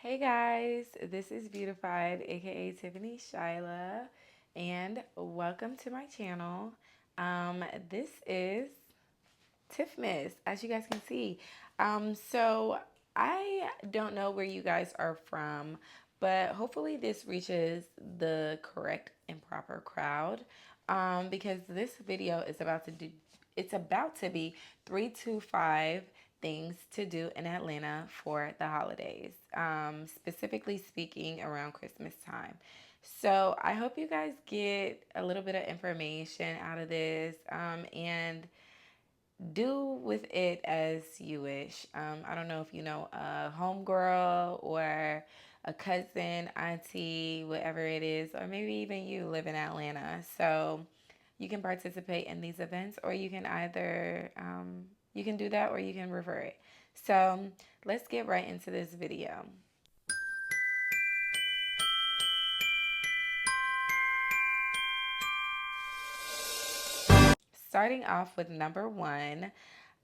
Hey guys, this is Beautiffied, aka Tiffany Shyla, and welcome to my channel. This is TIFFMAS, as you guys can see. So I don't know where you guys are from, but hopefully this reaches the correct and proper crowd. Because this video is about to be 3 to 5 things to do in Atlanta for the holidays, specifically speaking around Christmas time. So I hope you guys get a little bit of information out of this, and do with it as you wish. I don't know if you know a homegirl or a cousin, auntie, whatever it is, or maybe even you live in Atlanta. So you can participate in these events, or you can either you can do that, or you can refer it. So let's get right into this video. Starting off with number one,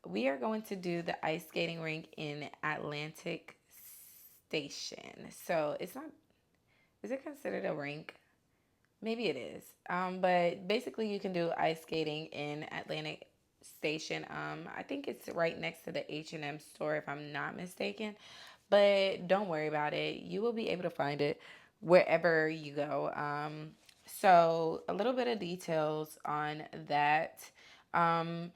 we are going to do the ice skating rink in Atlantic Station. So it's not, is it considered a rink? Maybe it is. But basically, you can do ice skating in Atlantic Station. I think it's right next to the H&M store, if I'm not mistaken. But don't worry about it. You will be able to find it wherever you go. So a little bit of details on that. Um,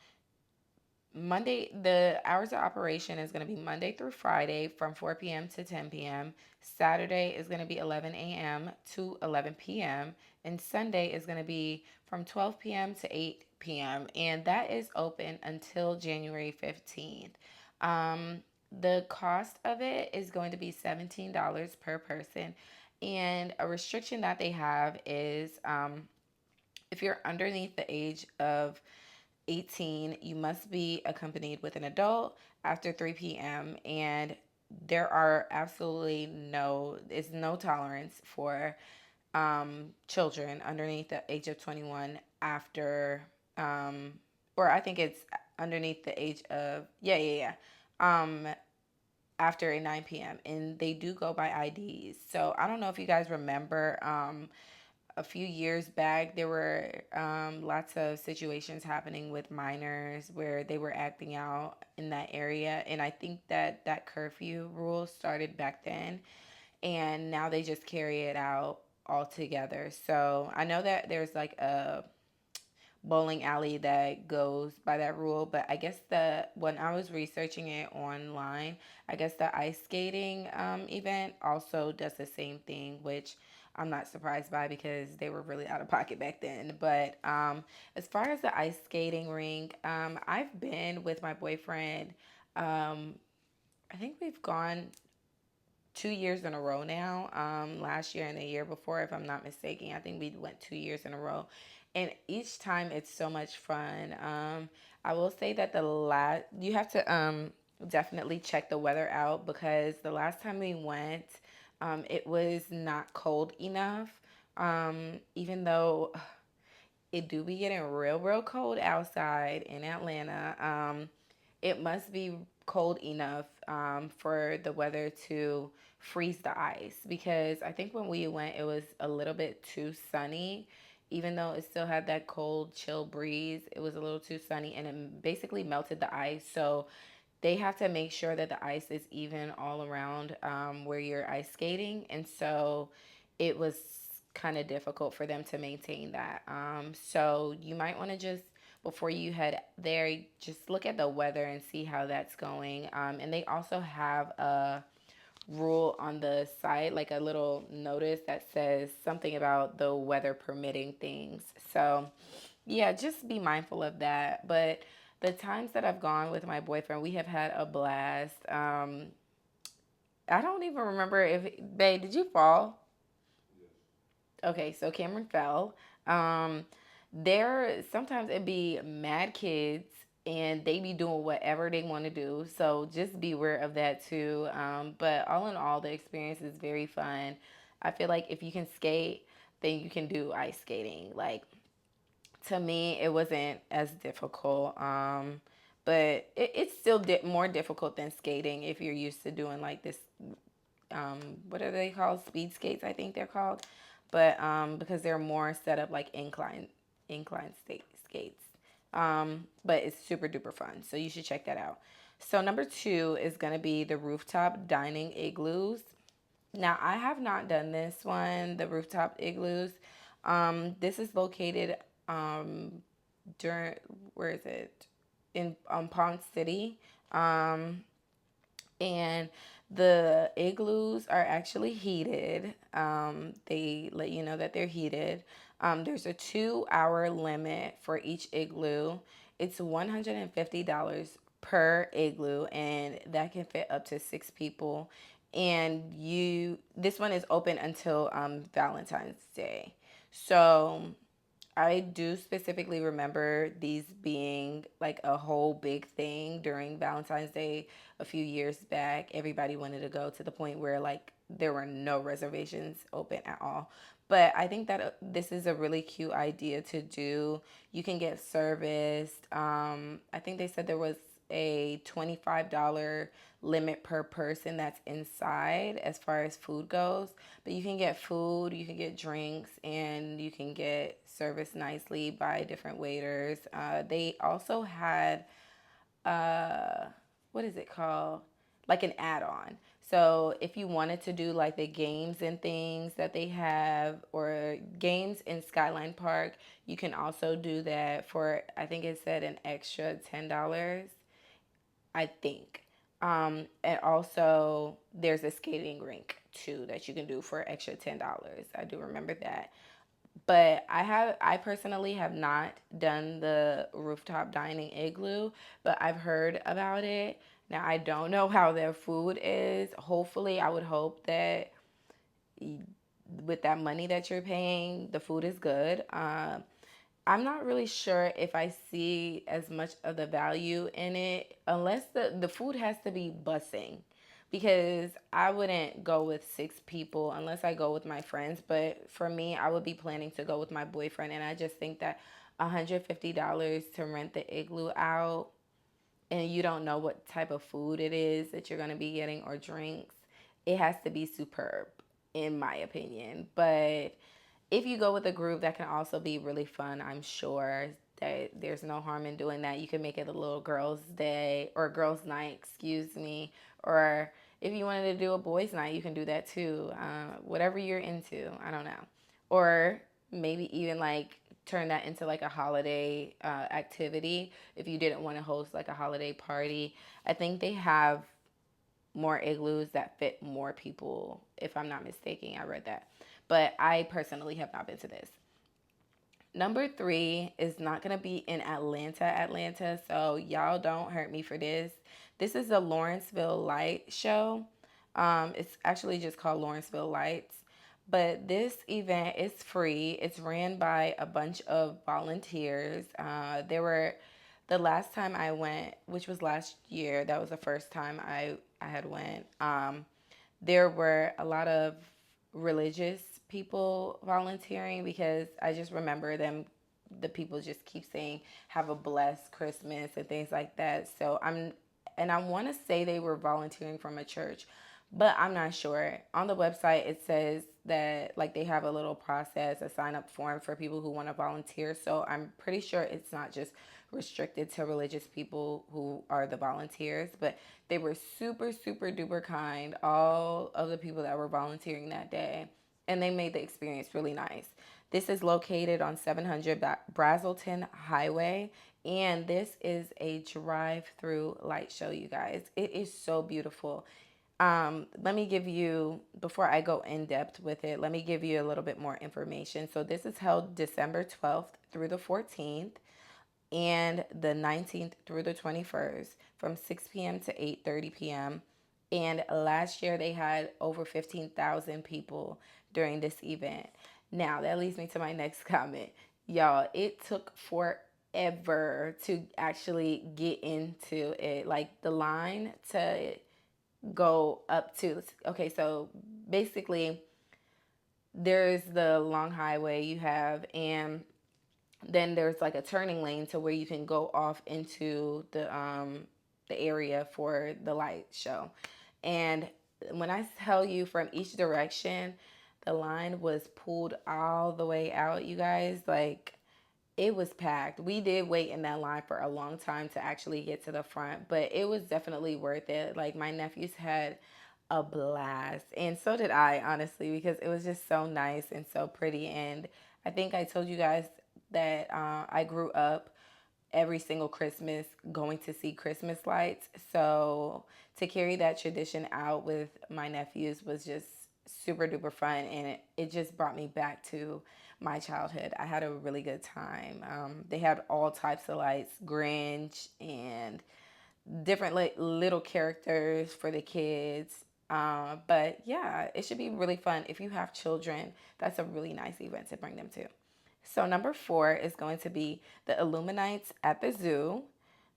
the hours of operation is going to be Monday through Friday from 4 p.m. to 10 p.m. Saturday is going to be 11 a.m. to 11 p.m. And Sunday is going to be from 12 p.m. to 8 p.m. And that is open until January 15th. The cost of it is going to be $17 per person. And a restriction that they have is if you're underneath the age of 18, you must be accompanied with an adult after 3 p.m. And there are absolutely is no tolerance for children underneath the age of 21 after, or I think it's underneath the age of, after 9 p.m. And they do go by IDs. So I don't know if you guys remember, a few years back, there were lots of situations happening with minors where they were acting out in that area. And I think that that curfew rule started back then. And now they just carry it out all together. So I know that there's like a bowling alley that goes by that rule, but I guess when I was researching it online, I guess the ice skating event also does the same thing, which I'm not surprised by because they were really out of pocket back then. But as far as the ice skating rink, I've been with my boyfriend. um, I think we've gone 2 years in a row now. Last year and the year before, if I'm not mistaken, I think we went 2 years in a row, and each time it's so much fun. I will say that you have to definitely check the weather out because the last time we went, it was not cold enough. Even though it do be getting real cold outside in Atlanta. It must be cold enough for the weather to freeze the ice because I think when we went, it was a little bit too sunny. Even though it still had that cold, chill breeze, it was a little too sunny and it basically melted the ice. So they have to make sure that the ice is even all around where you're ice skating. And so it was kind of difficult for them to maintain that. So you might want to just, before you head there, just look at the weather and see how that's going. And they also have a rule on the site, like a little notice that says something about the weather permitting things. So yeah, just be mindful of that. But the times that I've gone with my boyfriend, we have had a blast. I don't even remember if, babe, did you fall? Okay, so Cameron fell. Um, there sometimes it be mad kids and they be doing whatever they want to do. So just be aware of that too. But all in all, the experience is very fun. I feel like if you can skate, then you can do ice skating. Like to me, it wasn't as difficult. But it's still more difficult than skating if you're used to doing like this what are they called? Speed skates, I think they're called. But because they're more set up like incline skates. But it's super duper fun. So you should check that out. So number two is gonna be the rooftop dining igloos. Now I have not done this one, the rooftop igloos. This is located during where is it? In Ponce City. Um, and the igloos are actually heated. They let you know that they're heated. There's a 2 hour limit for each igloo. It's $150 per igloo, and that can fit up to 6 people. And this one is open until Valentine's Day. So I do specifically remember these being like a whole big thing during Valentine's Day a few years back. Everybody wanted to go to the point where like there were no reservations open at all. But I think that this is a really cute idea to do. You can get serviced. I think they said there was a $25 limit per person that's inside as far as food goes. But you can get food, you can get drinks, and you can get serviced nicely by different waiters. They also had uh what is it called, like an add-on. So if you wanted to do like the games and things that they have, or games in Skyline Park, you can also do that for, I think it said, an extra $10, I think. And also there's a skating rink too that you can do for extra $10. I do remember that. But I personally have not done the rooftop dining igloo, but I've heard about it. Now I don't know how their food is. Hopefully, I would hope that with that money that you're paying, the food is good. I'm not really sure if I see as much of the value in it unless the food has to be bussing, because I wouldn't go with 6 people unless I go with my friends. But for me, I would be planning to go with my boyfriend, and I just think that $150 to rent the igloo out, and you don't know what type of food it is that you're going to be getting or drinks, it has to be superb, in my opinion. But if you go with a group, that can also be really fun. I'm sure that there's no harm in doing that. You can make it a little girls' day or girls' night, excuse me. Or if you wanted to do a boys' night, you can do that too. Whatever you're into, I don't know. Or maybe even like turn that into like a holiday activity if you didn't want to host like a holiday party. I think they have more igloos that fit more people, if I'm not mistaken. I read that. But I personally have not been to this. Number three is not going to be in Atlanta. So y'all don't hurt me for this. This is the Lawrenceville Light Show. It's actually just called Lawrenceville Lights. But this event is free. It's ran by a bunch of volunteers. The last time I went, which was last year, that was the first time I had went. There were a lot of religious people volunteering, because I just remember the people just keep saying, have a blessed Christmas and things like that. And I want to say they were volunteering from a church, but I'm not sure. On the website, it says that like they have a little process, a sign up form for people who want to volunteer. So I'm pretty sure it's not just restricted to religious people who are the volunteers, but they were super, super duper kind, all of the people that were volunteering that day, and they made the experience really nice. This is located on 700 Brazelton Highway, and this is a drive-through light show, you guys. It is so beautiful. Let me give you, before I go in depth with it, let me give you a little bit more information. So this is held December 12th through the 14th and the 19th through the 21st from 6 p.m. to 8:30 p.m. And last year they had over 15,000 people during this event. Now, that leads me to my next comment. Y'all, it took forever to actually get into it. Like the line to go up to, okay, so basically there's the long highway you have, and then there's like a turning lane to where you can go off into the area for the light show. And When I tell you from each direction, the line was pulled all the way out, you guys. Like, it was packed. We did wait in that line for a long time to actually get to the front, but it was definitely worth it. Like, my nephews had a blast, and so did I, honestly, because it was just so nice and so pretty. And I think I told you guys that I grew up every single Christmas going to see Christmas lights. So to carry that tradition out with my nephews was just super duper fun, and it just brought me back to my childhood. I had a really good time. They had all types of lights, Grinch and different little characters for the kids. But yeah, it should be really fun. If you have children, that's a really nice event to bring them to. So number 4 is going to be the Illuminates at the zoo,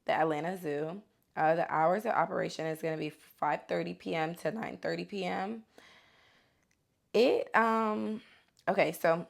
the Atlanta Zoo. The hours of operation is going to be 5:30 p.m. to 9:30 p.m. It okay, so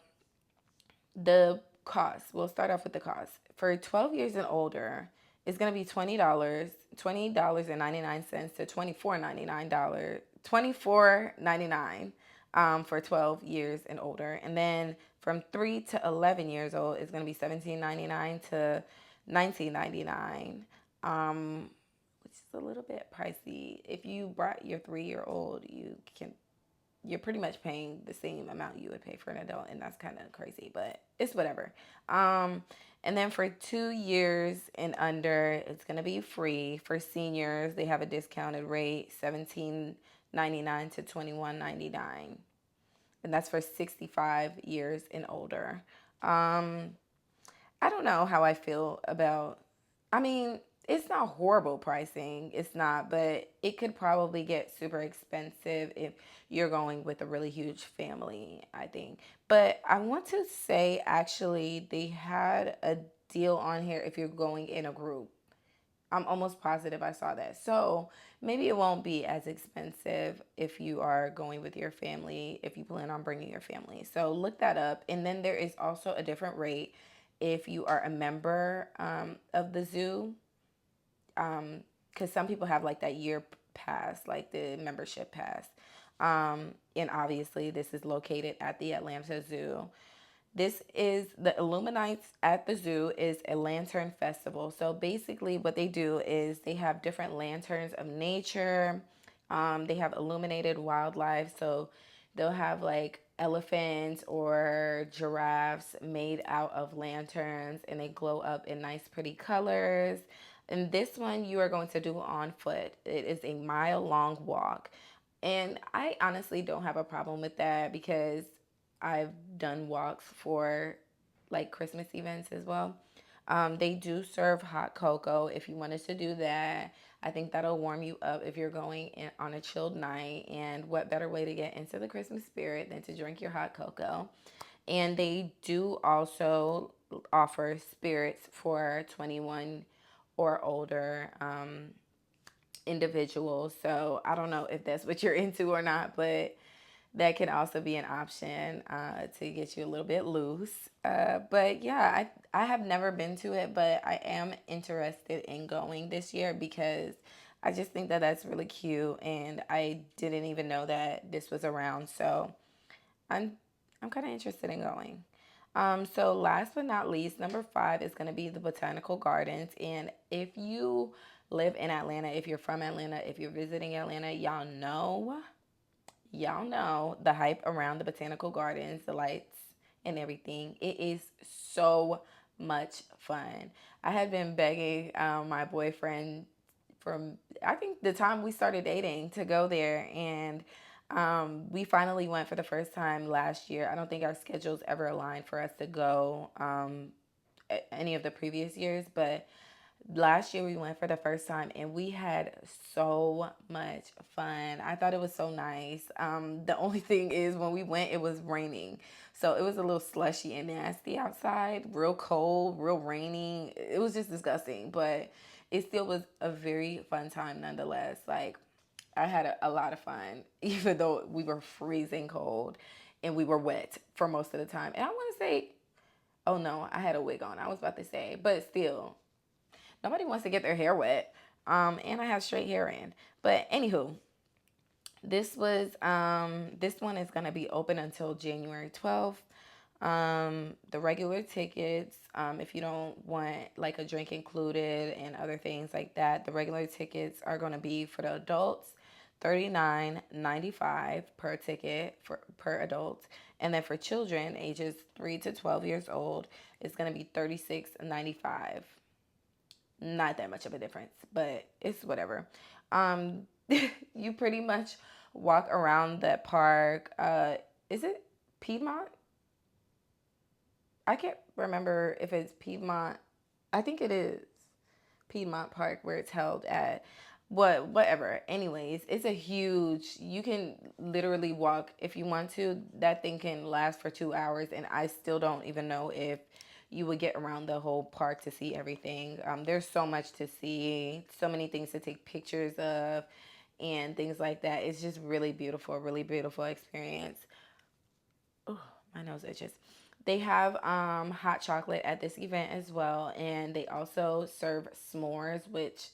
the cost. We'll start off with the cost. For 12 years and older, it's gonna be $20.99 to $24.99 for 12 years and older. And then from 3 to 11 years old, it's gonna be $17.99 to $19.99. Which is a little bit pricey. If you brought your 3-year old, you're pretty much paying the same amount you would pay for an adult, and that's kind of crazy, but it's whatever. And then for 2 years and under, it's gonna be free. For seniors, they have a discounted rate, 17.99 to 21.99, and that's for 65 years and older. Um, I don't know how I feel about. I mean, it's not horrible pricing. It's not, but it could probably get super expensive if you're going with a really huge family, I think. But I want to say actually they had a deal on here if you're going in a group. I'm almost positive I saw that. So maybe it won't be as expensive if you are going with your family, if you plan on bringing your family. So look that up. And then there is also a different rate if you are a member of the zoo. Because some people have like that year pass, like the membership pass. And obviously, this is located at the Atlanta Zoo. This is the Illuminates at the zoo is a lantern festival. So basically, what they do is they have different lanterns of nature. They have illuminated wildlife. So they'll have like elephants or giraffes made out of lanterns, and they glow up in nice, pretty colors. And this one you are going to do on foot. It is a mile-long walk. And I honestly don't have a problem with that because I've done walks for like Christmas events as well. They do serve hot cocoa if you wanted to do that. I think that'll warm you up if you're going in on a chilled night. And what better way to get into the Christmas spirit than to drink your hot cocoa? And they do also offer spirits for 21 or older individuals. So I don't know if that's what you're into or not, but that can also be an option to get you a little bit loose. But yeah, I have never been to it, but I am interested in going this year because I just think that that's really cute, and I didn't even know that this was around. So I'm I'm kind of interested in going. So last but not least, number 5 is going to be the botanical gardens. And if you live in Atlanta, if you're from Atlanta, if you're visiting Atlanta, y'all know the hype around the botanical gardens, the lights and everything. It is so much fun. I had been begging my boyfriend from I think the time we started dating to go there, and we finally went for the first time last year. I don't think our schedules ever aligned for us to go any of the previous years, but last year we went for the first time and we had so much fun. I thought it was so nice. The only thing is when we went, it was raining. So it was a little slushy and nasty outside, real cold, real rainy. It was just disgusting, but it still was a very fun time nonetheless. Like, I had a lot of fun, even though we were freezing cold and we were wet for most of the time. And I want to say, oh no, I had a wig on. I was about to say, but still, nobody wants to get their hair wet. And I have straight hair in. But anywho, This one is gonna be open until January 12th. The regular tickets, if you don't want like a drink included and other things like that, the regular tickets are gonna be for the adults, $39.95 per ticket for per adult, and then for children ages 3 to 12 years old, it's gonna be $36.95. Not that much of a difference, but it's whatever. Um, you pretty much walk around that park. Is it Piedmont? I can't remember if it's Piedmont. I think it is Piedmont Park where it's held at. Whatever. Anyways, it's a huge. You can literally walk if you want to. That thing can last for 2 hours, and I still don't even know if you would get around the whole park to see everything. There's so much to see, so many things to take pictures of, and things like that. It's just really beautiful experience. Oh, my nose itches. They have hot chocolate at this event as well, and they also serve s'mores, which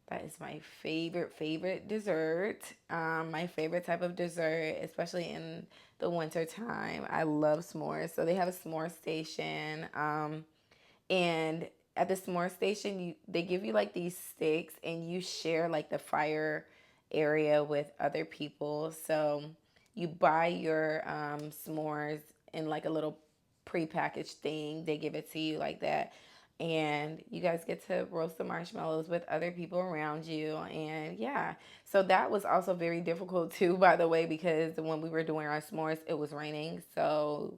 that is my favorite dessert. My favorite type of dessert, especially in the winter time. I love s'mores. So they have a s'more station. And at the s'more station, they give you like these sticks, and you share like the fire area with other people. So you buy your s'mores in like a little prepackaged thing. They give it to you like that. And you guys get to roast the marshmallows with other people around you. And yeah, so that was also very difficult too, by the way, because when we were doing our s'mores, it was raining. So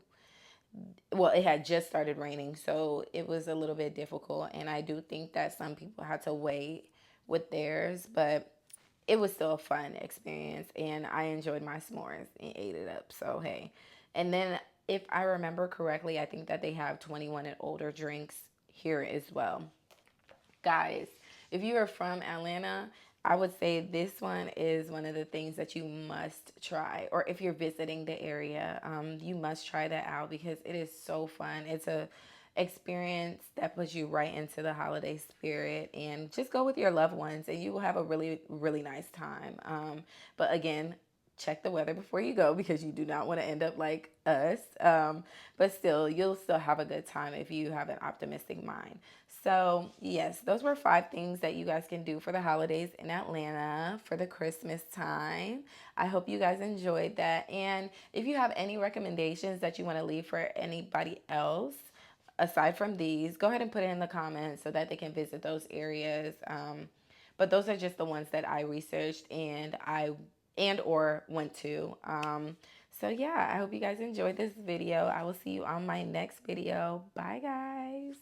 well, it had just started raining, so it was a little bit difficult. And I do think that some people had to wait with theirs, but it was still a fun experience, and I enjoyed my s'mores and ate it up. So hey, and then if I remember correctly, I think that they have 21 and older drinks here as well. Guys, if you are from Atlanta, I would say this one is one of the things that you must try. Or if you're visiting the area, you must try that out because it is so fun. It's a experience that puts you right into the holiday spirit, and just go with your loved ones and you will have a really nice time. But again, check the weather before you go because you do not want to end up like us. But still, you'll still have a good time if you have an optimistic mind. So, yes, those were 5 things that you guys can do for the holidays in Atlanta for the Christmas time. I hope you guys enjoyed that. And if you have any recommendations that you want to leave for anybody else, aside from these, go ahead and put it in the comments so that they can visit those areas. But those are just the ones that I researched and or went to. So yeah, I hope you guys enjoyed this video. I will see you on my next video. Bye guys.